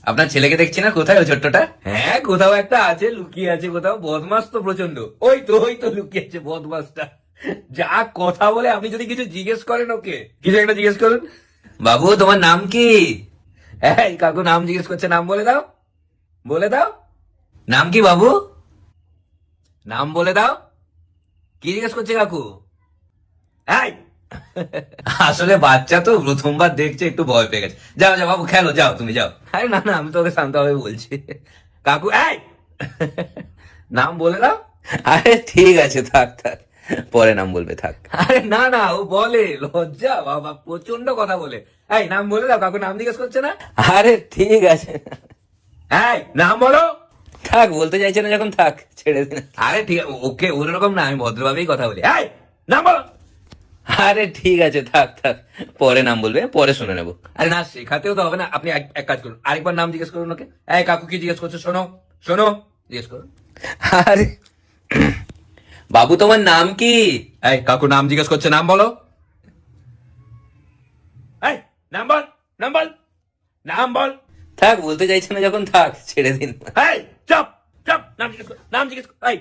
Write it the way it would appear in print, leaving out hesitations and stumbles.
আপনার ছেলেকে দেখছি না, কোথায় ও ছোট্টটা? হ্যাঁ, কোথাও একটা আছে, লুকিয়ে আছে কোথাও। বদমাস তো প্রচন্ড। ওই তো লুকিয়ে আছে বদমাসটা। যা কথা বলে, আপনি যদি কিছু জিজ্ঞেস করেন ওকে, কিছু একটা জিজ্ঞেস করুন। বাবু, তোমার নাম কি? এই কাকু নাম জিজ্ঞেস করছে, নাম বলে দাও, বলে দাও। নাম কি বাবু? নাম বলে দাও। কি জিজ্ঞেস করছে কাকু? এই আসলে বাচ্চা তো প্রথমবার দেখছে, একটু ভয় পেয়ে গেছে। যাও যাও বাবু, খেলো, যাও তুমি যাও। আরে না না, আমি তোকে শান্তভাবে বলছি। কাকু এই নাম বলে দাও। আরে ঠিক আছে, থাক থাক, পরে নাম বলবে, থাক। আরে না না, ও বলে, লজ্জা বাবা, প্রচন্ড কথা বলে। এই নাম বলে দাও, কাকু নাম জিজ্ঞেস করছে না। আরে ঠিক আছে। এই নাম বলো। থাক, বলতে চাইছে না যখন, থাক, ছেড়ে দিন। আরে ঠিক আছে, ওকে ওরকম না, আমি ভদ্রভাবেই কথা বলি। এই নাম বলো। আরে ঠিক আছে, থাক থাক, পরে নাম বলবে, পরে শুনে নেবো। আরে না, শেখাতেও তো হবে না। আপনি এক কাজ করুন, আরেকবার নাম জিজ্ঞেস করুন ওকে। এই কাকু কি জিজ্ঞেস করছো, শোনো শোনো, জিজ্ঞেস করুন। আরে বাবু, তোমার নাম কি? এই কাকু নাম জিজ্ঞেস করছে, নাম বলো। এই নাম বল, নাম বল, নাম বল। থাক, বলতে চাইছে না যখন, থাক, ছেড়ে দিন। এই চপ চপ, নাম জিজ্ঞেস কর, নাম জিজ্ঞেস কর। এই